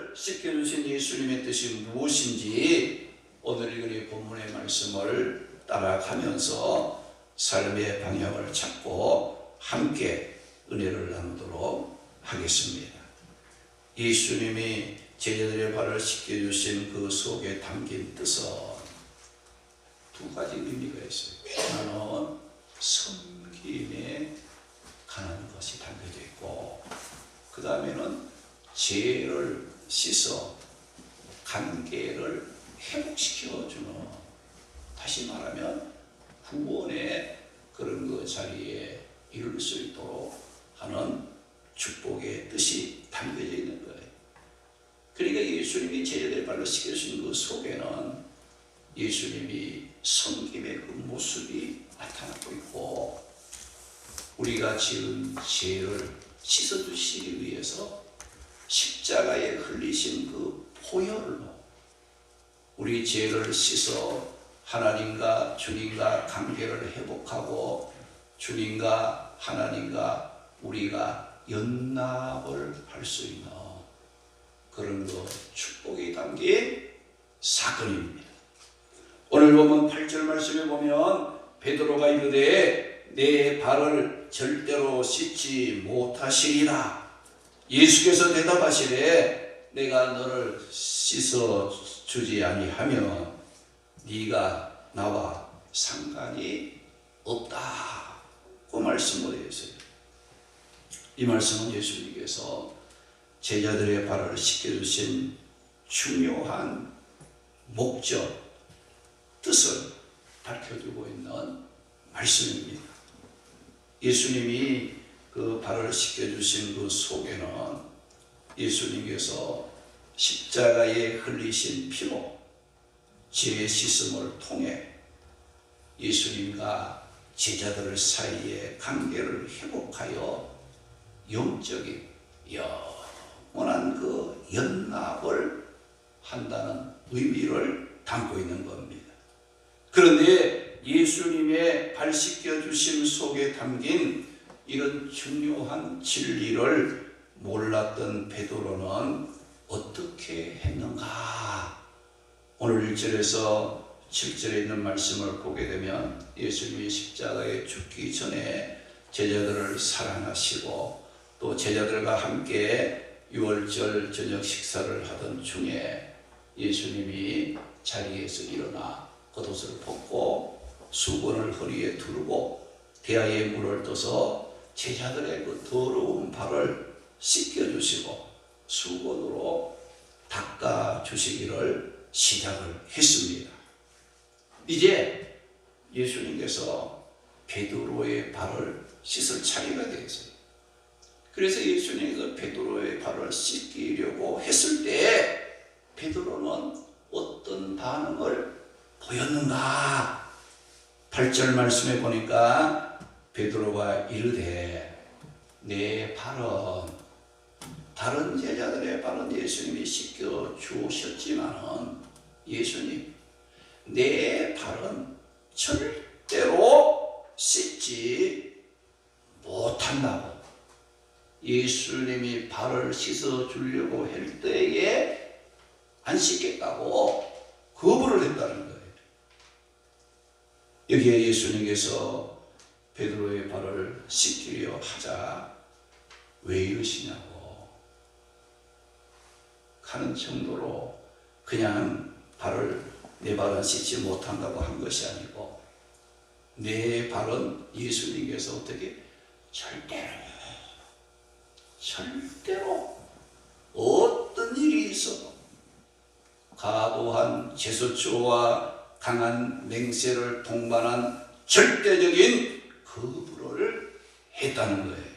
발을 씻겨주신 예수님의 뜻이 무엇인지 오늘 읽은 이 본문의 말씀을 따라가면서 삶의 방향을 찾고 함께 은혜를 나누도록 하겠습니다. 예수님이 제자들의 발을 씻겨주신 그 속에 담긴 뜻은 두 가지 의미가 있어요. 하나는 섬김에 관한 것이 담겨져 있고, 그 다음에는 죄를 씻어 관계를 회복시켜주는, 다시 말하면 구원의 그런 그 자리에 이룰 수 있도록 하는 축복의 뜻이 담겨져 있는 거예요. 그러니까 예수님이 제자들의 발을 씻겨주신 그 속에는 예수님이 섬김의 그 모습이 나타나고 있고, 우리가 지은 죄를 씻어주시기 위해서 십자가에 흘리신 그 보혈로 우리 죄를 씻어 하나님과 주님과 관계를 회복하고 주님과 하나님과 우리가 연합을 할 수 있는 그런 그 축복이 담긴 사건입니다. 오늘 보면 8절 말씀에 보면 베드로가 이르되 내 발을 절대로 씻지 못하시리라. 예수께서 대답하시되 내가 너를 씻어 주지 아니하면 네가 나와 상관이 없다. 그 말씀을 했어요. 이 말씀은 예수님께서 제자들의 발을 씻겨주신 중요한 목적, 뜻을 밝혀주고 있는 말씀입니다. 예수님이 그 발을 씻겨주신 그 속에는 예수님께서 십자가에 흘리신 피로 죄 씻음을 통해 예수님과 제자들 사이의 관계를 회복하여 영적인 영원한 그 연합을 한다는 의미를 담고 있는 겁니다. 그런데 예수님의 발 씻겨주심 속에 담긴 이런 중요한 진리를 몰랐던 베드로는 어떻게 했는가? 오늘 1절에서 7절에 있는 말씀을 보게 되면 예수님이 십자가에 죽기 전에 제자들을 사랑하시고 또 제자들과 함께 유월절 저녁 식사를 하던 중에 예수님이 자리에서 일어나 겉옷을 벗고 수건을 허리에 두르고 대야에 물을 떠서 제자들의 그 더러운 발을 씻겨주시고 수건으로 닦아주시기를 시작을 했습니다. 이제 예수님께서 베드로의 발을 씻을 차례가 되었어요. 그래서 예수님께서 베드로의 발을 씻기려고 했을 때 베드로는 어떤 반응을 보였는가? 8절 말씀에 보니까 베드로가 이르되 내 발은, 다른 제자들의 발은 예수님이 씻겨 주셨지만은 예수님 내 발은 절대로 씻지 못한다고, 예수님이 발을 씻어 주려고 할 때에 안 씻겠다고 거부를 했다는 거예요. 여기에 예수님께서 베드로의 발을 씻기려 하자 왜 이러시냐고 하는 정도로 그냥 내 발은 씻지 못한다고 한 것이 아니고, 내 발은 예수님께서 어떻게 절대로 어떤 일이 있어도 과도한 제수초와 강한 맹세를 동반한 절대적인 거부를 했다는 거예요.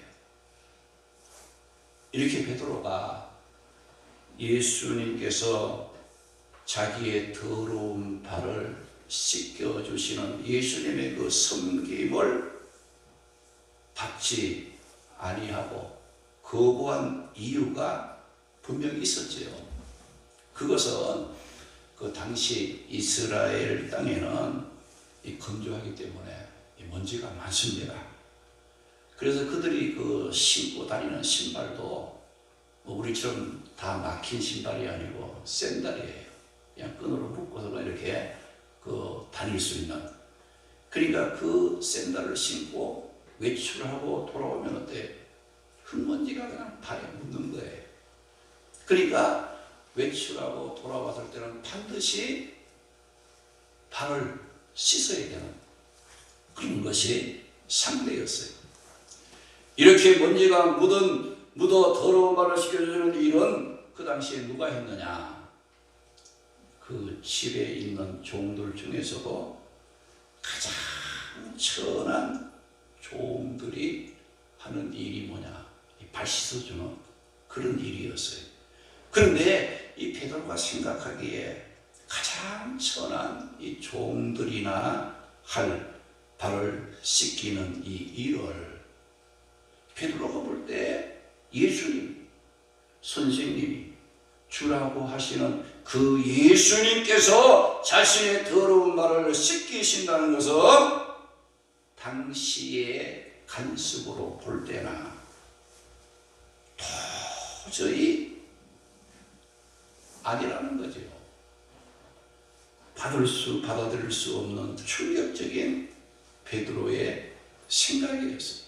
이렇게 베드로가 예수님께서 자기의 더러운 발을 씻겨주시는 예수님의 그 섬김을 받지 아니하고 거부한 이유가 분명히 있었지요. 그것은 그 당시 이스라엘 땅에는 건조하기 때문에 먼지가 많습니다. 그래서 그들이 그 신고 다니는 신발도 우리처럼 다 막힌 신발이 아니고 샌들이에요. 그냥 끈으로 묶어서 이렇게 다닐 수 있는. 그러니까 그 샌들을 신고 외출을 하고 돌아오면 어때? 흙먼지가 그냥 발에 묻는 거예요. 그러니까 외출하고 돌아왔을 때는 반드시 발을 씻어야 되는 그런 것이 상대였어요. 이렇게 먼지가 묻어 더러운 발을 씻겨주는 일은 그 당시에 누가 했느냐? 그 집에 있는 종들 중에서도 가장 천한 종들이 하는 일이 뭐냐? 발 씻어주는 그런 일이었어요. 그런데 이 베드로가 생각하기에 가장 천한 이 종들이나 할 발을 씻기는 이 일을 베드로가 볼 때 예수님, 선생님이 주라고 하시는 그 예수님께서 자신의 더러운 발을 씻기신다는 것은 당시의 관습으로 볼 때나 도저히 아니라는 거죠. 받아들일 수 없는 충격적인 베드로의 생각이었어요.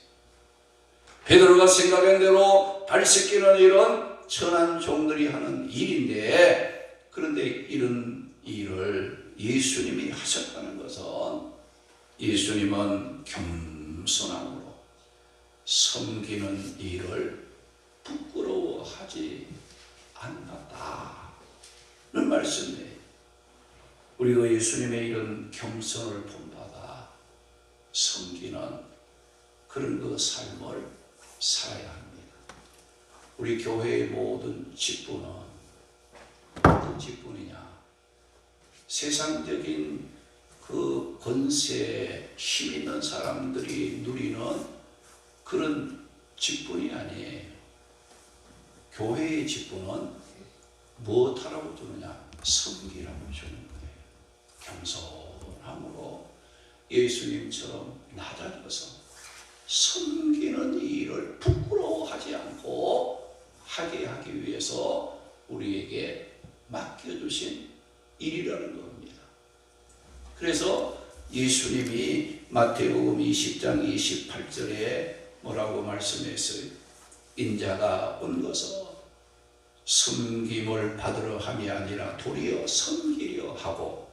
베드로가 생각한 대로 발 씻기는 일은 천한 종들이 하는 일인데, 그런데 이런 일을 예수님이 하셨다는 것은 예수님은 겸손함으로 섬기는 일을 부끄러워하지 않았다는 말씀이에요. 우리가 예수님의 이런 겸손을 본받아 섬기는 그런 그 삶을 살아야 합니다. 우리 교회의 모든 직분은 어떤 직분이냐? 세상적인 그 권세, 힘 있는 사람들이 누리는 그런 직분이 아니에요. 교회의 직분은 무엇하라고 주느냐? 섬기라고 주는 거예요. 겸손함으로 예수님처럼 낮아져서 섬기는 일을 부끄러워하지 않고 하게 하기 위해서 우리에게 맡겨주신 일이라는 겁니다. 그래서 예수님이 마태복음 20장 28절에 뭐라고 말씀했어요? 인자가 온 것은 섬김을 받으러 함이 아니라 도리어 섬기려 하고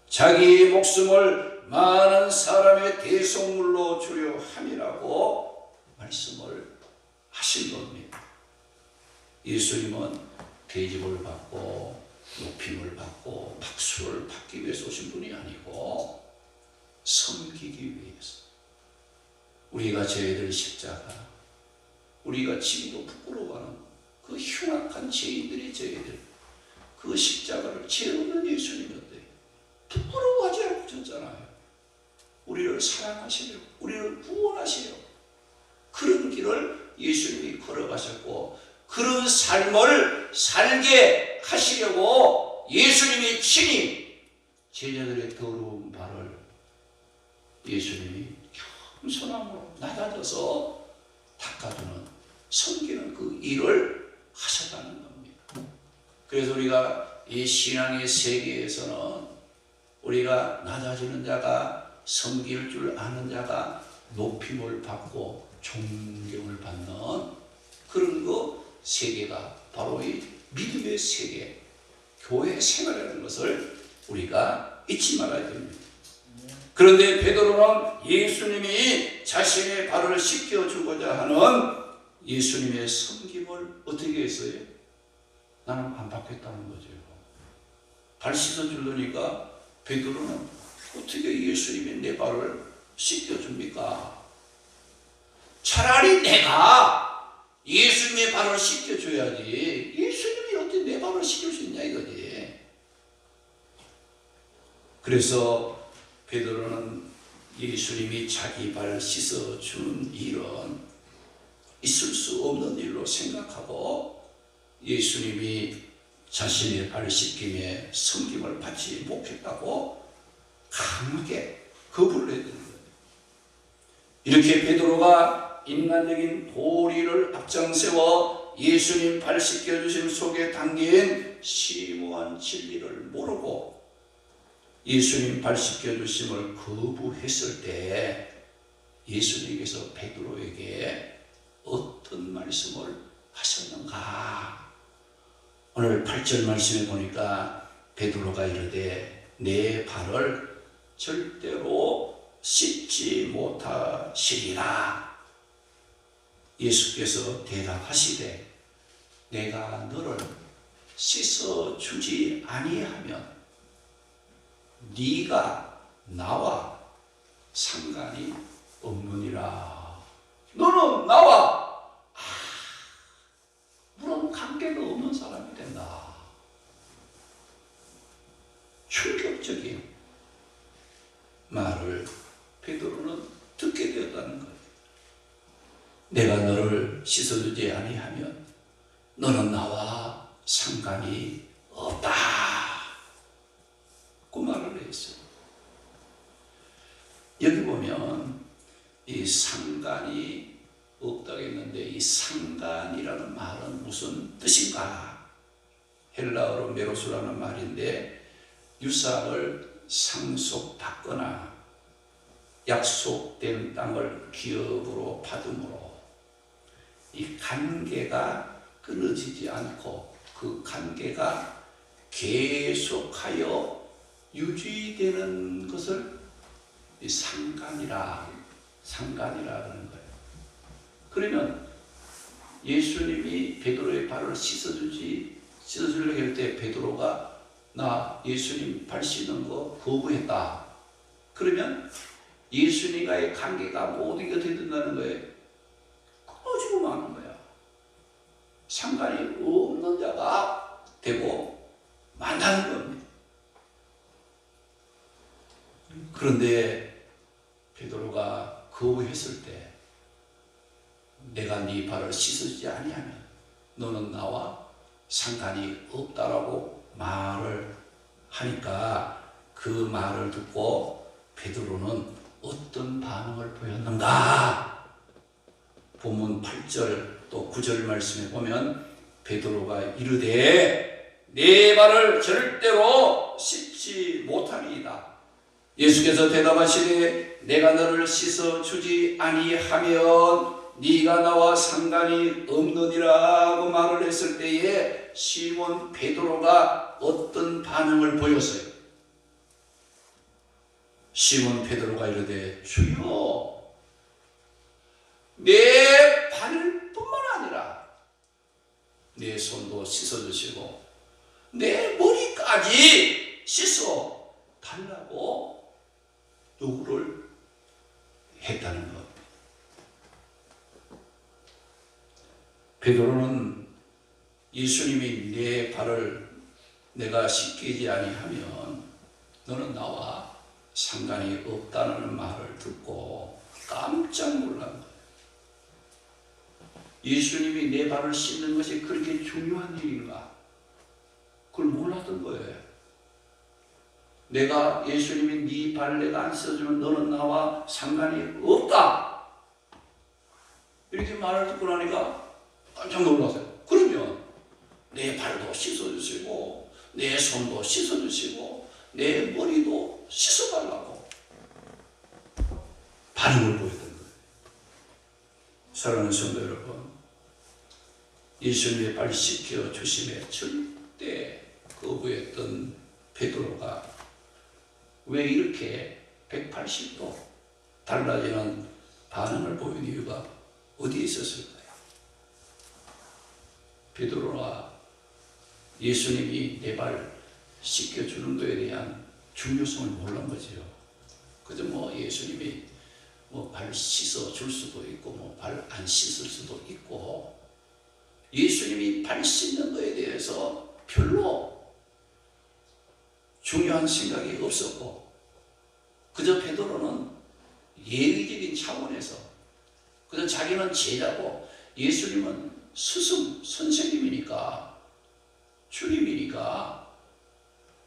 자기의 목숨을 많은 사람의 대속물로 주려 함이라고 말씀을 하신 겁니다. 예수님은 대접을 받고 높임을 받고 박수를 받기 위해서 오신 분이 아니고 섬기기 위해서. 우리가 저희들 십자가, 우리가 지금도 부끄러워하는 그 흉악한 죄인들이 저희들 그 십자가를 죄 없는 예수님이 어때요? 부끄러워하지 않고 졌잖아요. 우리를 사랑하시려고, 우리를 구원하시려고 그런 길을 예수님이 걸어가셨고 그런 삶을 살게 하시려고 예수님이 친히 제자들의 더러운 발을 예수님이 겸손함으로 낮아져서 닦아주는, 섬기는 그 일을 하셨다는 겁니다. 그래서 우리가 이 신앙의 세계에서는 우리가 낮아지는 자가, 섬길 줄 아는 자가 높임을 받고 존경을 받는 그런 그 세계가 바로 이 믿음의 세계, 교회 생활이라는 것을 우리가 잊지 말아야 됩니다. 그런데 베드로는 예수님이 자신의 발을 씻겨주고자 하는 예수님의 섬김을 어떻게 했어요? 나는 안 받겠다는 거죠. 발 씻어주려니까 베드로는 어떻게 예수님이 내 발을 씻겨줍니까? 차라리 내가 예수님의 발을 씻겨줘야지 예수님이 어떻게 내 발을 씻길 수 있냐 이거지. 그래서 베드로는 예수님이 자기 발 씻어주는 일은 있을 수 없는 일로 생각하고 예수님이 자신의 발 씻김에 섬김을 받지 못했다고 강하게 거부를 했던 거예요. 이렇게 베드로가 인간적인 도리를 앞장세워 예수님 발 씻겨주심 속에 담긴 심오한 진리를 모르고 예수님 발 씻겨주심을 거부했을 때 예수님께서 베드로에게 어떤 말씀을 하셨는가? 오늘 8절 말씀에 보니까 베드로가 이르되 내 발을 절대로 씻지 못하시리라. 예수께서 대답하시되 내가 너를 씻어주지 아니하면 네가 나와 상관이 없느니라. 너는 나와 아무런 관계가 없는 사람이 된다. 충격적인 말을 베드로는 듣게 되었다는 거예요. 내가 너를 씻어주지 아니하면 너는 나와 상관이 없다. 그 말을 했어요. 여기 보면 이 상관이 없다고 했는데 이 상관이라는 말은 무슨 뜻인가? 헬라어로 메로스라는 말인데 유사를 상속받거나 약속된 땅을 기업으로 받음으로 이 관계가 끊어지지 않고 그 관계가 계속하여 유지되는 것을 이 상관이라 하는 거예요. 그러면 예수님이 베드로의 발을 씻어주려고 할 때 베드로가 나 예수님 발 씻는 거 거부했다. 그러면 예수님과의 관계가 모든 게 어떻게 된다는 거예요? 끊어지고 마는 거야. 상관이 없는 자가 되고 만나는 겁니다. 그런데 베드로가 거부했을 때 내가 네 발을 씻어주지 아니하면 너는 나와 상관이 없다라고 말을 하니까 그 말을 듣고 베드로는 어떤 반응을 보였는가? 본문 8절 또 9절 말씀에 보면 베드로가 이르되 내 발을 절대로 씻지 못하리이다. 예수께서 대답하시되 내가 너를 씻어주지 아니하면 네가 나와 상관이 없느니라고 말을 했을 때에 시몬 베드로가 어떤 반응을 보였어요? 시몬 베드로가 이르되 주여 내 발뿐만 아니라 내 손도 씻어주시고 내 머리까지 씻어 달라고 요구를 했다는 것. 베드로는 예수님이 내 발을 내가 씻기지 아니하면 너는 나와 상관이 없다는 말을 듣고 깜짝 놀란 거예요. 예수님이 내 발을 씻는 것이 그렇게 중요한 일인가? 그걸 몰랐던 거예요. 내가 예수님이 네 발을 내가 안 씻어주면 너는 나와 상관이 없다. 이렇게 말을 듣고 나니까 깜짝 놀랐어요. 그러면 내 발도 씻어주시고 내 손도 씻어주시고 내 머리도 씻어달라고 반응을 보였던 거예요. 사랑하는 성도 여러분, 예수님의 발 씻겨주심에 절대 거부했던 베드로가 왜 이렇게 180도 달라지는 반응을 보인 이유가 어디에 있었을까요? 베드로가 예수님이 내 발 씻겨주는 것에 대한 중요성을 몰란 거죠. 그저 예수님이 발 씻어줄 수도 있고 발 안 씻을 수도 있고 예수님이 발 씻는 것에 대해서 별로 중요한 생각이 없었고 그저 베드로는 예의적인 차원에서 그저 자기는 제자고 예수님은 스승, 선생님이니까 주님이니까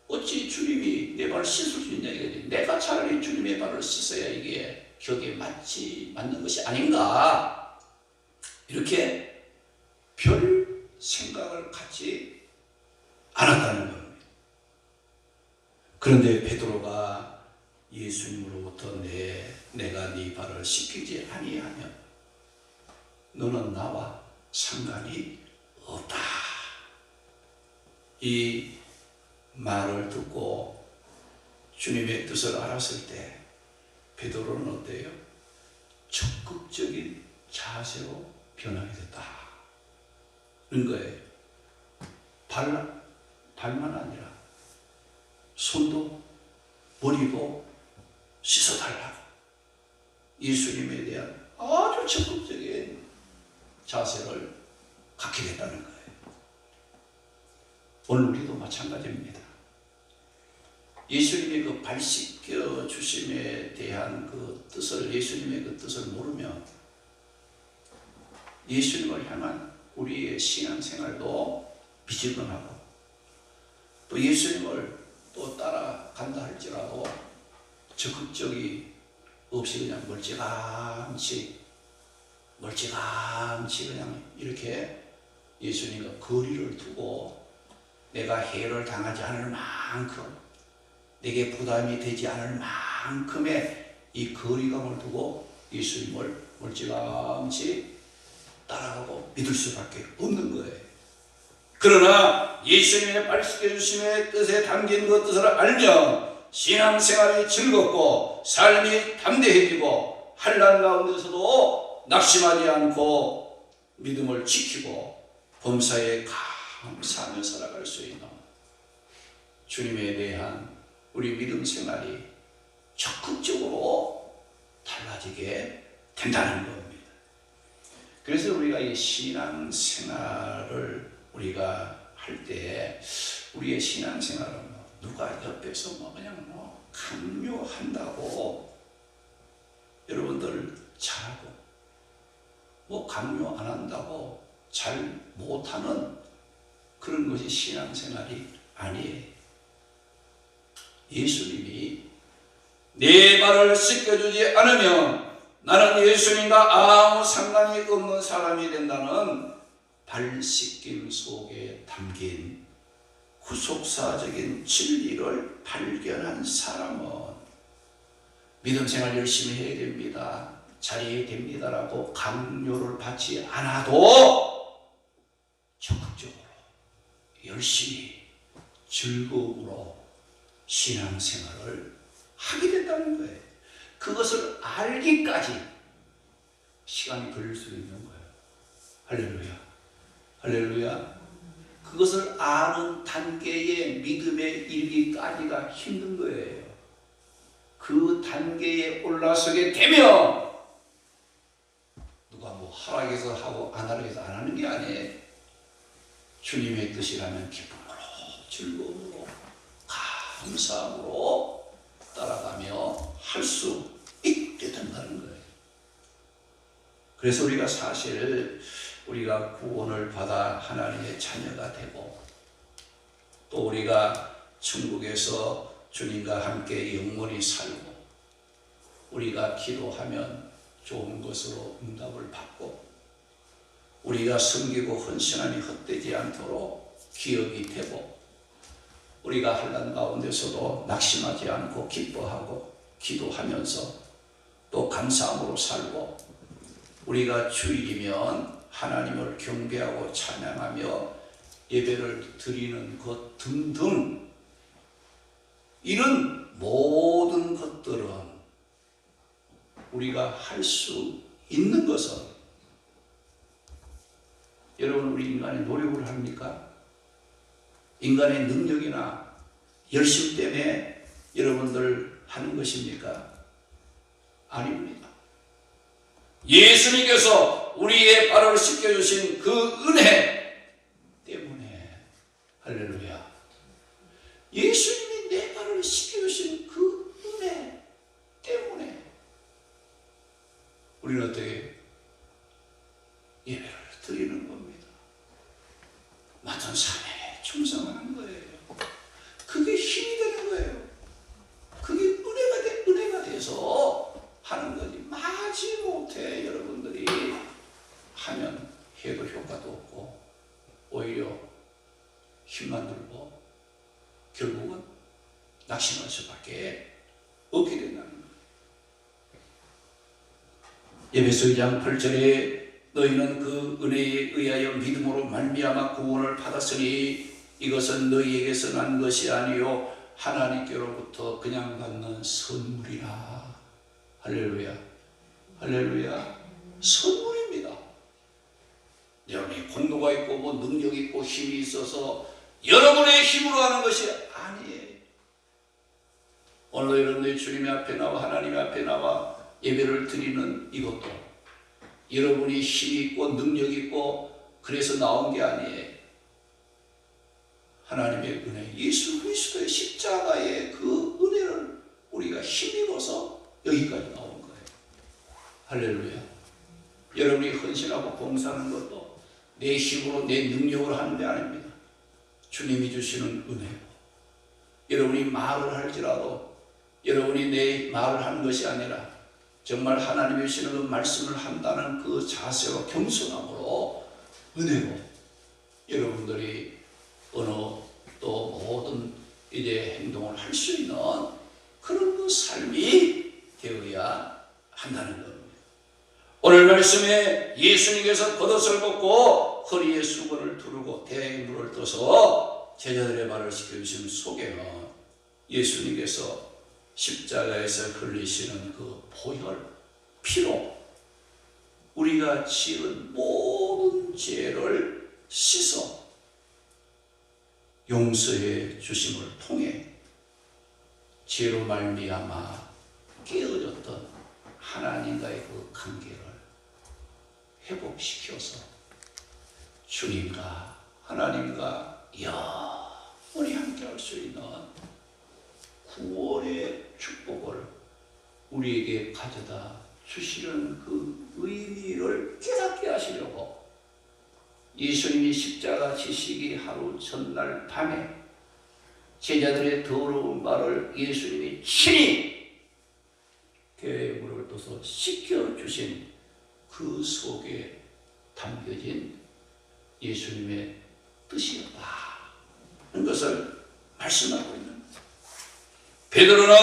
어찌 주님이 내 발을 씻을 수 있냐 이거지. 내가 차라리 주님의 발을 씻어야 이게 격에 맞는 것이 아닌가 이렇게 별 생각을 갖지 않았다는 겁니다. 그런데 베드로가 예수님으로부터 내가 네 발을 씻기지 아니하면 너는 나와 상관이 없다. 이 말을 듣고 주님의 뜻을 알았을 때 베드로는 어때요? 적극적인 자세로 변하게 됐다는 거예요. 발만 아니라 손도 머리도 씻어달라고 예수님에 대한 아주 적극적인 자세를 갖게 됐다는 거예요. 오늘 우리도 마찬가지입니다. 예수님의 그 발 씻겨 주심에 대한 그 뜻을, 예수님의 그 뜻을 모르면 예수님을 향한 우리의 신앙생활도 미지근하고 또 예수님을 또 따라간다 할지라도 적극적이 없이 그냥 멀찌감치 그냥 이렇게 예수님과 거리를 두고 내가 해를 당하지 않을 만큼 내게 부담이 되지 않을 만큼의 이 거리감을 두고 예수님을 멀찌감치 따라가고 믿을 수밖에 없는 거예요. 그러나 예수님의 발 씻겨주심의 뜻에 담긴 그 뜻을 알면 신앙생활이 즐겁고 삶이 담대해지고 환난 가운데서도 낙심하지 않고 믿음을 지키고 범사에 감사하며 살아갈 수 있는 주님에 대한 우리 믿음 생활이 적극적으로 달라지게 된다는 겁니다. 그래서 우리가 이 신앙생활을 우리가 할 때 우리의 신앙생활은 누가 옆에서 그냥 강요한다고 여러분들 잘하고 강요 안 한다고 잘 못하는 그런 것이 신앙생활이 아니에요. 예수님이 내 발을 씻겨주지 않으면 나는 예수님과 아무 상관이 없는 사람이 된다는 발 씻김 속에 담긴 구속사적인 진리를 발견한 사람은 믿음 생활 열심히 해야 됩니다, 잘해야 됩니다라고 강요를 받지 않아도 적극적으로 열심히 즐거움으로 신앙생활을 하게 된다는 거예요. 그것을 알기까지 시간이 걸릴 수 있는 거예요. 할렐루야. 할렐루야. 그것을 아는 단계의 믿음에 이르기까지가 힘든 거예요. 그 단계에 올라서게 되면 누가 하락해서 하고 안 하락해서 안 하는 게 아니에요. 주님의 뜻이라면 기쁨으로 즐거움으로 감사함으로 따라가며 할 수 있게 된다는 거예요. 그래서 우리가 사실 우리가 구원을 받아 하나님의 자녀가 되고 또 우리가 천국에서 주님과 함께 영원히 살고 우리가 기도하면 좋은 것으로 응답을 받고 우리가 섬기고 헌신함이 헛되지 않도록 기억이 되고 우리가 환난 가운데서도 낙심하지 않고 기뻐하고 기도하면서 또 감사함으로 살고 우리가 주일이면 하나님을 경배하고 찬양하며 예배를 드리는 것 등등 이런 모든 것들은 우리가 할 수 있는 것은 여러분 우리 인간이 노력을 합니까? 인간의 능력이나 열심 때문에 여러분들 하는 것입니까? 아닙니다. 예수님께서 우리의 발을 씻겨주신 그 은혜 때문에 할렐루야. 예수님이 내 발을 씻겨주신 그 은혜 때문에 우리는 어떻게 예배를 드리는 겁니다. 맡은 사명에 충성하는 거예요. 그게 힘이 되는 거예요. 그게 은혜가 돼서 하는 거지. 마지못해 여러분들이 하면 해도 효과도 없고 힘만 들고 결국은 낙심할 수밖에 없게 된다는 거예요. 에베소 2장 8절에 너희는 그 은혜에 의하여 믿음으로 말미암아 구원을 받았으니 이것은 너희에게서 난 것이 아니요 하나님께로부터 그냥 받는 선물이라. 할렐루야. 할렐루야. 선물입니다. 여러분이 공로가 있고 뭐 능력이 있고 힘이 있어서 여러분의 힘으로 하는 것이 아니에요. 오늘 여러분들이 주님의 앞에 나와 하나님의 앞에 나와 예배를 드리는 이것도 여러분이 힘이 있고 능력이 있고 그래서 나온 게 아니에요. 하나님의 은혜, 예수 그리스도의 십자가의 그 은혜를 우리가 힘입어서 여기까지 나온 거예요. 할렐루야. 여러분이 헌신하고 봉사하는 것도 내 힘으로 내 능력으로 하는 게 아닙니다. 주님이 주시는 은혜고, 여러분이 말을 할지라도 여러분이 내 말을 하는 것이 아니라 정말 하나님이 주시는 그 말씀을 한다는 그 자세와 겸손함으로 은혜로 여러분들이 어느 또 모든 이제 행동을 할 수 있는 그런 그 삶이 되어야 한다는 겁니다. 오늘 말씀에 예수님께서 겉옷을 벗고 허리에 수건을 두르고 대에 물을 떠서 제자들의 발을 씻겨주신 속에는 예수님께서 십자가에서 흘리시는 그 보혈, 피로 우리가 지은 모든 죄를 씻어 용서해 주심을 통해 죄로 말미암아 깨어졌던 하나님과의 그 관계를 회복시켜서 주님과 하나님과 영원히 함께할 수 있는 구원의 축복을 우리에게 가져다 주시는 그 의미를 깨닫게 하시려고 예수님이 십자가 지시기 하루 전날 밤에 제자들의 더러운 발을 예수님이 친히 대에 물을 떠서 씻겨주신 그 속에 담겨진 예수님의 뜻이었다 하는 것을 말씀하고 있는 거예요. 베드로는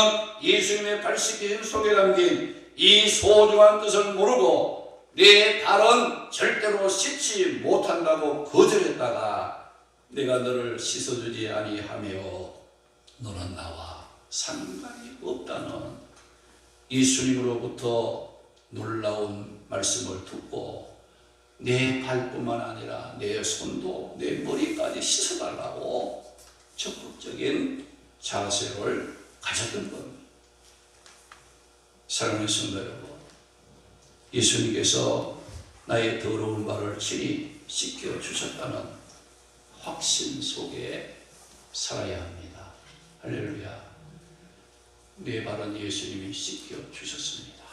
예수님의 발 씻기심 속에 담긴 이 소중한 뜻을 모르고 내 발은 절대로 씻지 못한다고 거절했다가 내가 너를 씻어주지 아니하며 너는 나와 상관이 없다는 예수님으로부터 놀라운 말씀을 듣고 내 발뿐만 아니라 내 손도 내 머리까지 씻어달라고 적극적인 자세를 가졌던 겁니다. 사랑하는 성도 여러분, 예수님께서 나의 더러운 발을 친히 씻겨주셨다는 확신 속에 살아야 합니다. 할렐루야. 내 발은 예수님이 씻겨주셨습니다.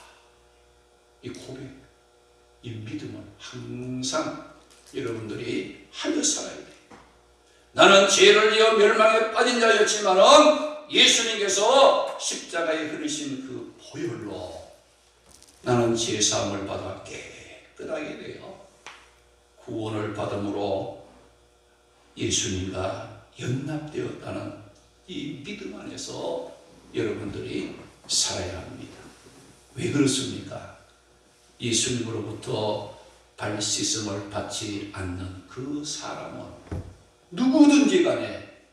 이 고백, 이 믿음은 항상 여러분들이 하며 살아야 돼요. 나는 죄를 지어 멸망에 빠진 자였지만은 예수님께서 십자가에 흐르신 그 보혈로 나는 죄사함을 받아 깨끗하게 되어 구원을 받음으로 예수님과 연합되었다는 이 믿음 안에서 여러분들이 살아야 합니다. 왜 그렇습니까? 예수님으로부터 발 씻음을 받지 않는 그 사람은 누구든지 간에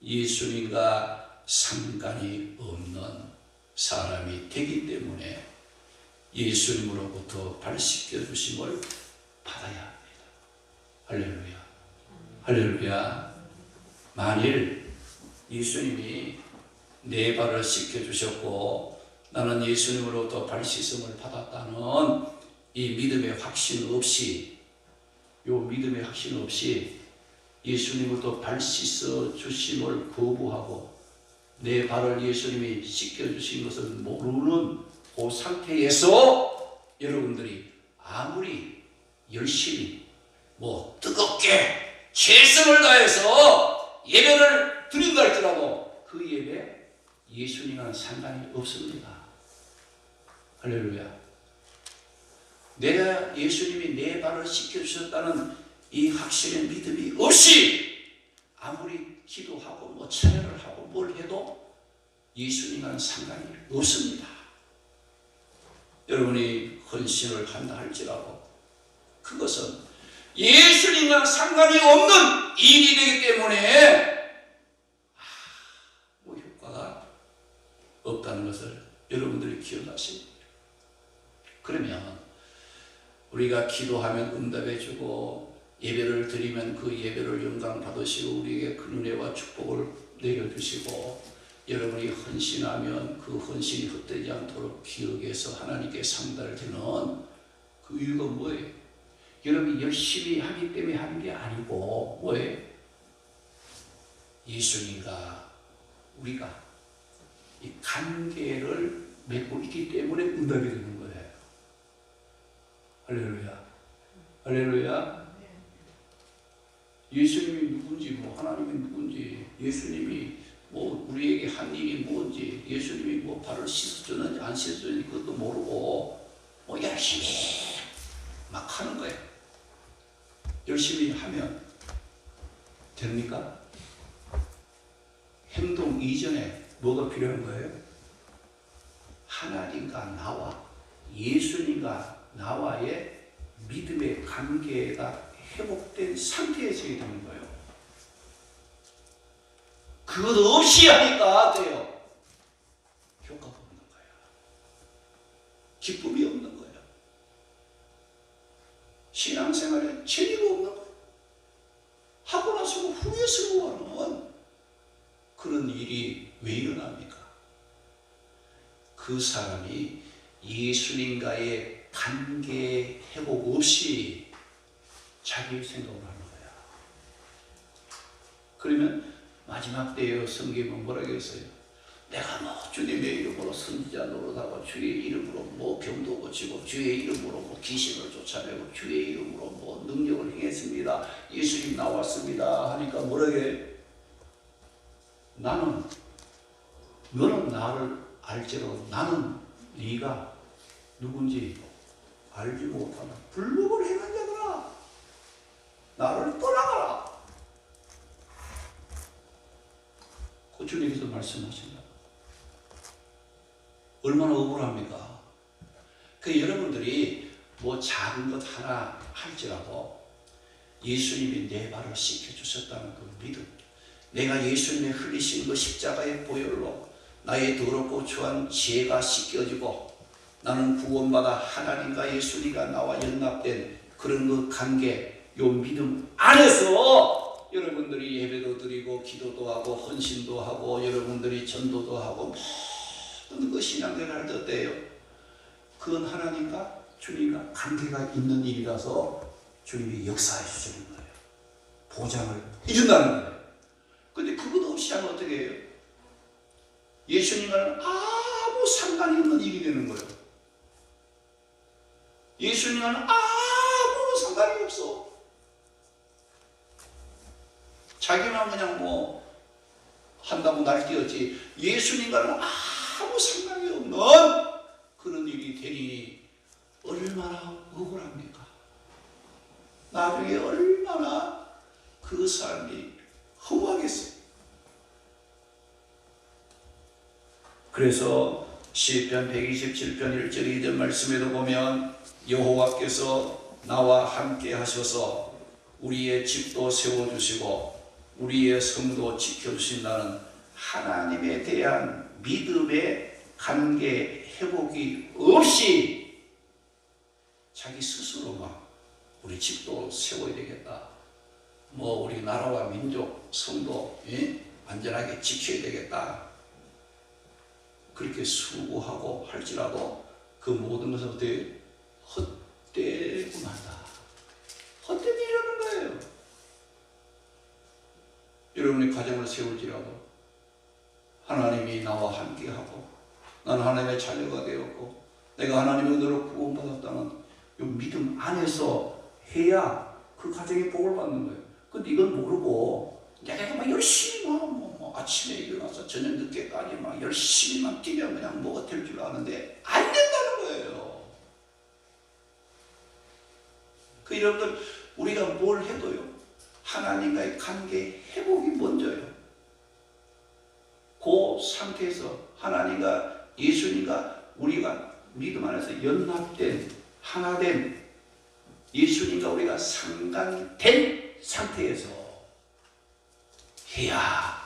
예수님과 상관이 없는 사람이 되기 때문에 예수님으로부터 발 씻겨주심을 받아야 합니다. 할렐루야. 할렐루야. 만일 예수님이 내 발을 씻겨주셨고 나는 예수님으로부터 발 씻음을 받았다는 이 믿음의 확신 없이 예수님으로부터 발 씻어 주심을 거부하고 내 발을 예수님이 씻겨주신 것을 모르는 그 상태에서 여러분들이 아무리 열심히 뜨겁게 최선을 다해서 예배를 드린다 할지라도 그 예배 예수님과는 상관이 없습니다. 할렐루야. 내가 예수님이 내 발을 씻겨주셨다는 이 확신의 믿음이 없이 아무리 기도하고 뭐 찬양을 하고 뭘 해도 예수님과는 상관이 없습니다. 여러분이 헌신을 한다 할지라도 그것은 예수님과 상관이 없는 일이 되기 때문에 뭐 효과가 없다는 것을 여러분들이 기억하십니다. 그러면 우리가 기도하면 응답해 주고 예배를 드리면 그 예배를 영광 받으시고 우리에게 그 은혜와 축복을 내려주시고 여러분이 헌신하면 그 헌신이 헛되지 않도록 기억해서 하나님께 상달을 드리는 그 이유가 뭐예요? 여러분이 열심히 하기 때문에 하는 게 아니고 뭐예요? 예수님과 우리가 이 관계를 맺고 있기 때문에 응답이 되는 거예요. 할렐루야. 할렐루야. 예수님이 누군지 뭐 하나님이 누군지 예수님이 뭐 우리에게 한 일이 뭔지 예수님이 뭐 발을 씻어주는지 안 씻어주는지 그것도 모르고 뭐 열심히 막 하는 거예요. 열심히 하면 됩니까? 행동 이전에 뭐가 필요한 거예요? 하나님과 나와 예수님과 나와의 믿음의 관계가 회복된 상태에서 해야 되는 거예요. 그것 없이 하니까 돼요. 효과가 없는 거예요. 기쁨이 없는 거예요. 신앙생활에 재미가 없는 거예요. 하고 나서 후회스러워하는 그런 일이 왜 일어납니까? 그 사람이 예수님과의 관계 회복 없이 자기 생각을 하는 거야. 그러면 마지막 때에 성경은 뭐라고 했어요? 내가 뭐 주님의 이름으로 선지자 노릇하고 주의 이름으로 뭐 병도 고치고 주의 이름으로 뭐 귀신을 쫓아내고 주의 이름으로 뭐 능력을 행했습니다. 예수님 나왔습니다. 하니까 뭐라고 해? 나는 너는 나를 알지라도 나는 네가 누군지 알지 못하는 불법을 행한 자들아 나를 떠나가라. 그 주님께서 말씀하신다. 얼마나 억울합니까? 그 여러분들이 뭐 작은 것 하나 할지라도 예수님이 내 발을 씻겨주셨다는 그 믿음, 내가 예수님의 흘리신 그 십자가의 보혈로 나의 더럽고 추한 죄가 씻겨지고 나는 구원받아 하나님과 예수님과 나와 연합된 그런 그 관계, 요 믿음 안에서 여러분들이 예배도 드리고 기도도 하고 헌신도 하고 여러분들이 전도도 하고 모든 그 신앙생활을 할 때 어때요? 그건 하나님과 주님과 관계가 있는 일이라서 주님이 역사해 주시는 거예요. 보장을 해준다는 거예요. 근데 그것 없이 하면 어떻게 해요? 예수님과는 아무 상관이 없는 일이 되는 거예요. 예수님과는 아무 상관이 없어. 자기만 그냥 뭐 한다고 날뛰었지 예수님과는 아무 상관이 없는 그런 일이 되니 얼마나 억울합니까? 나중에 얼마나 그 사람이 허무하겠어요. 그래서 시편 127편 1절 2절 말씀에도 보면 여호와께서 나와 함께 하셔서 우리의 집도 세워주시고 우리의 성도 지켜주신다는 하나님에 대한 믿음의 관계 회복이 없이 자기 스스로 막 우리 집도 세워야 되겠다. 뭐 우리 나라와 민족, 성도 안전하게 지켜야 되겠다. 그렇게 수고하고 할지라도 그 모든 것은 어떻게 헛되고 만다. 헛된 일이라는 거예요. 여러분의 가정을 세울지라도 하나님이 나와 함께하고 나는 하나님의 자녀가 되었고 내가 하나님의 은혜로 구원받았다는 이 믿음 안에서 해야 그 가정이 복을 받는 거예요. 근데 이건 모르고 내가 막 열심히 뭐 아침에 일어나서 저녁 늦게까지 막 열심히만 뛰면 그냥 뭐가 될 줄 아는데 안 된다는 거예요. 그 여러분들 우리가 뭘 해도요 하나님과의 관계 회복이 먼저예요. 그 상태에서 하나님과 예수님과 우리가 믿음 안에서 연합된 하나된 예수님과 우리가 상관된 상태에서 해야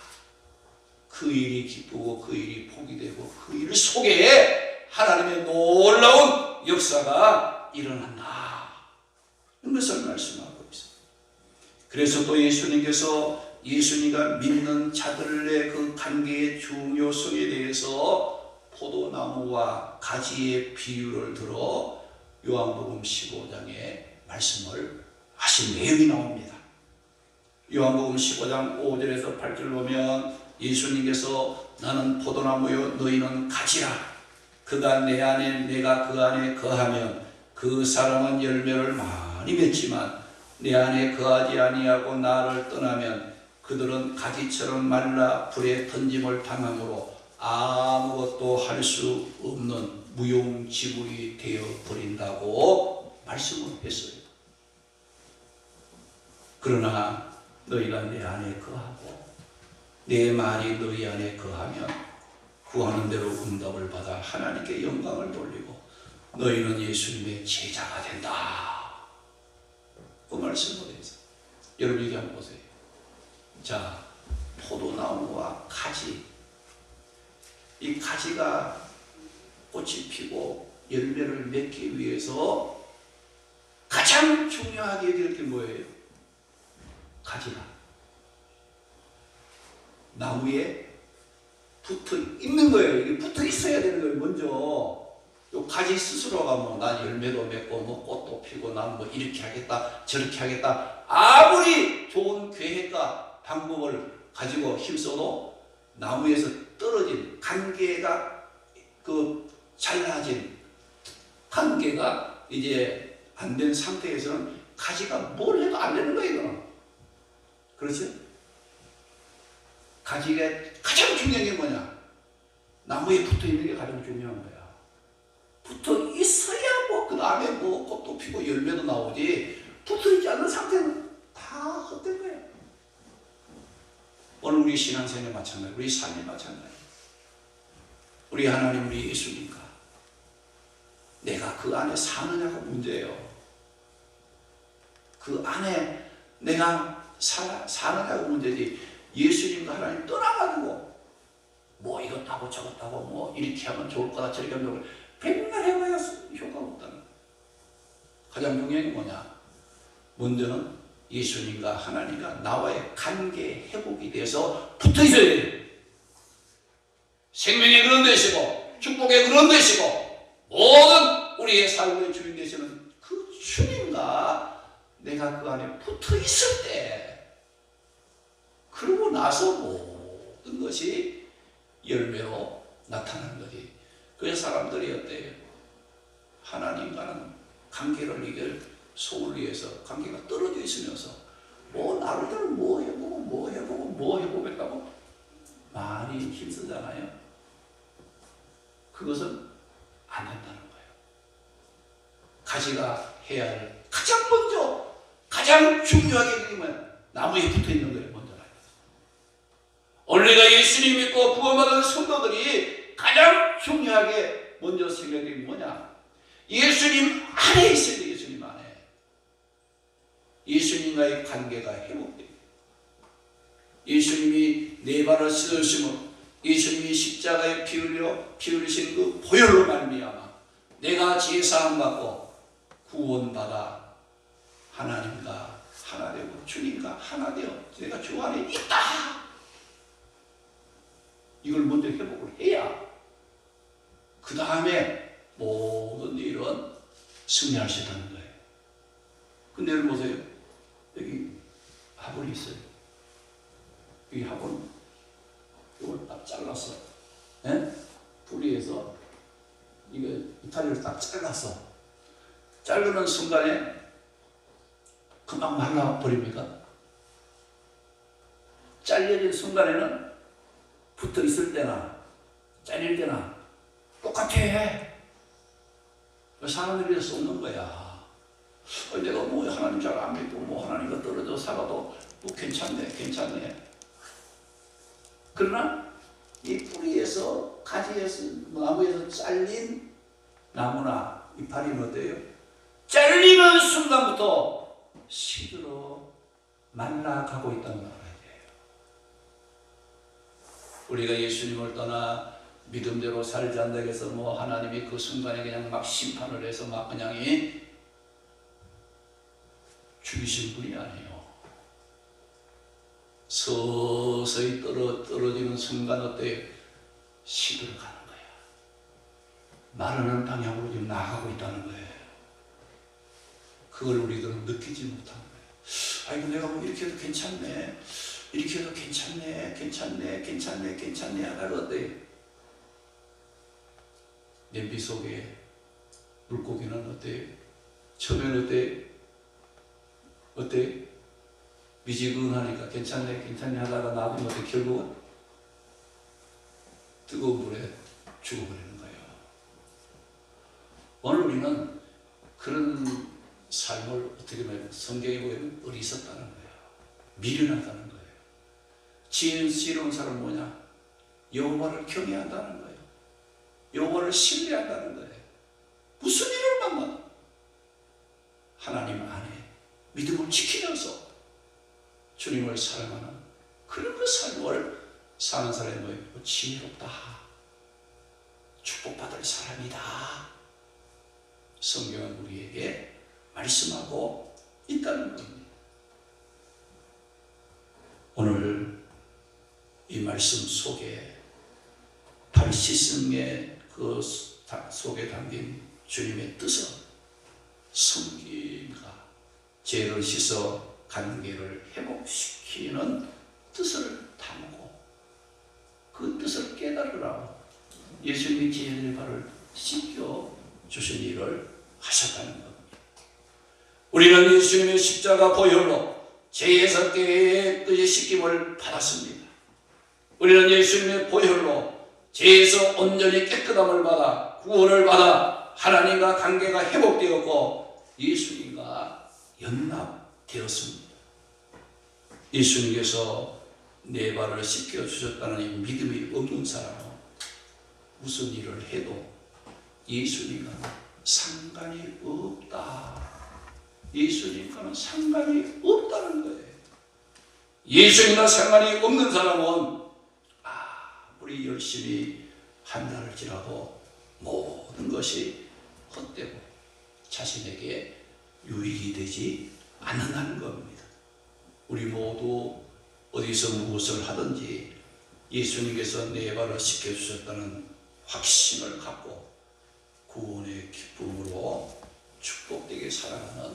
그 일이 기쁘고 그 일이 복이 되고 그 일 속에 하나님의 놀라운 역사가 일어난다. 이것을 말씀하고 있습니다. 그래서 또 예수님과 믿는 자들의 그 관계의 중요성에 대해서 포도나무와 가지의 비유를 들어 요한복음 15장에 말씀을 하신 내용이 나옵니다. 요한복음 15장 5절에서 8절 보면 예수님께서 나는 포도나무요 너희는 가지라. 그가 내 안에 내가 그 안에 거하면 그 사람은 열매를 많이 맺지만 내 안에 거하지 아니하고 나를 떠나면 그들은 가지처럼 말라 불에 던짐을 당함으로 아무것도 할 수 없는 무용지물이 되어 버린다고 말씀을 했어요. 그러나 너희가 내 안에 거하고 내 말이 너희 안에 거하면 구하는 대로 응답을 받아 하나님께 영광을 돌리고 너희는 예수님의 제자가 된다. 그 말씀을 해서 여러분 이렇게 한번 보세요. 자, 포도나무와 가지, 이 가지가 꽃이 피고 열매를 맺기 위해서 가장 중요하게 될 게 뭐예요? 가지가 나무에 붙어 있는 거예요. 이게 붙어 있어야 되는 거예요. 먼저 요 가지 스스로가 뭐 난 열매도 맺고 뭐 꽃도 피고 난 뭐 이렇게 하겠다 저렇게 하겠다 아무리 좋은 계획과 방법을 가지고 힘써도 나무에서 떨어진 관계가 그 잘라진 관계가 이제 안 된 상태에서는 가지가 뭘 해도 안 되는 거예요. 이거는. 그렇죠? 가지가 가장 중요한 게 뭐냐? 나무에 붙어 있는 게 가장 중요한 거야. 붙어 있어야 뭐 그 다음에 뭐 꽃도 피고 열매도 나오지. 붙어 있지 않는 상태는 다 헛된 거야. 오늘 우리 신앙생활 마찬가지, 우리 삶이 마찬가지. 우리 하나님, 우리 예수님과 내가 그 안에 사느냐가 문제예요. 그 안에 내가 사느냐가 문제지. 예수님과 하나님 떠나가지고 뭐 이것 하고 저것 하고 뭐 이렇게 하면 좋을 거다 저렇게 하면 좋을 거다 백날 해봐야 효과가 없다는 거예요. 가장 중요한 게 뭐냐? 먼저는 예수님과 하나님과 나와의 관계 회복이 돼서 붙어 있어야 돼요. 생명의 그런 되시고 축복의 그런 되시고 모든 우리의 삶의 주인 되시는 그 주님과 내가 그 안에 붙어 있을 때 그러고 나서 모든 것이 열매로 나타나는 거지. 그래서 사람들이 어때요? 하나님과는 관계를 이길 속을 위해서 관계가 떨어져 있으면서 뭐 나름대로 뭐 해보겠다고 많이 힘쓰잖아요. 그것은 안 된다는 거예요. 가지가 해야 할 가장 먼저 가장 중요하게 되는 거예요. 나무에 붙어 있는 거예요. 먼저 우리가 예수님 믿고 구원받은 성도들이 가장 중요하게 먼저 생각이 뭐냐? 예수님 안에 있어야 돼요. 예수님 안에. 예수님과의 관계가 회복돼요. 예수님이 내 발을 씻으시면 예수님이 십자가에 피 흘리신 그 보혈로 말미암아 내가 제사함 받고 구원받아 하나님과 하나 되고 주님과 하나 되어 내가 주 안에 있다. 이걸 먼저 회복을 해야 그 다음에 모든 일은 승리할 수 있다는 거예요. 근데 여러분 보세요. 여기 화분이 있어요. 이 화분 이걸 딱 잘랐어. 뿌리에서 이거 이파리를 딱 잘랐어. 자르는 순간에 금방 말라버립니까? 잘려진 순간에는 붙어 있을 때나 잘릴 때나 똑같아. 사람들이 쏟는 거야. 내가 뭐 하나님 잘 안 믿고 뭐 하나님과 떨어져 살아도 뭐 괜찮네. 그러나 이 뿌리에서, 가지에서, 나무에서 잘린 나무나 이파리는 어때요? 잘리는 순간부터 시들어 말라가고 있다는 말이에요. 우리가 예수님을 떠나 믿음대로 살지 않는다 해서 뭐 하나님이 그 순간에 그냥 막 심판을 해서 막 그냥 죽이신 분이 아니에요. 서서히 떨어지는 순간 어때요? 시들어 가는 거야. 마르는 방향으로 지금 나아가고 있다는 거예요. 그걸 우리들은 느끼지 못하는 거예요. 아이고 내가 뭐 이렇게 해도 괜찮네. 이렇게 해도 괜찮네 하다가 어때요? 냄비 속에 물고기는 어때요? 처음에는 어때요? 미지근하니까 괜찮네 하다가 나중에 어때? 결국은 뜨거운 물에 죽어버리는 거예요. 오늘 우리는 그런 삶을 어떻게 보면 성경에 보면 어리석다는 거예요. 미련하다는 거예요. 지혜로운 사람은 뭐냐? 여호와를 경외한다는 거예요. 여호와를 신뢰한다는 거예요. 무슨 일을 만나도 하나님 안에 믿음을 지키면서 주님을 사랑하는 그런 그 삶을 사는 사람이 뭐예요? 지혜롭다. 축복받을 사람이다. 성경은 우리에게 말씀하고 있다는 겁니다. 오늘 이 말씀 속에 발시성의 그 속에 담긴 주님의 뜻은 성김과 죄를 씻어 관계를 회복시키는 뜻을 담고 그 뜻을 깨달으라고 예수님이 죄의 발을 씻겨 주신 일을 하셨다는 겁니다. 우리는 예수님의 십자가 보혈로 죄에서 깨끗이 씻김을 받았습니다. 우리는 예수님의 보혈로 죄에서 온전히 깨끗함을 받아 구원을 받아 하나님과 관계가 회복되었고 예수님과 연합되었습니다. 예수님께서 내 발을 씻겨주셨다는 이 믿음이 없는 사람은 무슨 일을 해도 예수님과는 상관이 없다. 예수님과는 상관이 없다는 거예요. 예수님과 상관이 없는 사람은 아무리 열심히 한다를 지라도 모든 것이 헛되고 자신에게 유익이 되지 않는다는 겁니다. 우리 모두 어디서 무엇을 하든지 예수님께서 내 발을 씻겨주셨다는 확신을 갖고 구원의 기쁨으로 축복되게 살아가는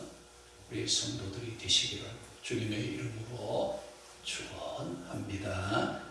우리 성도들이 되시기를 주님의 이름으로 축원합니다.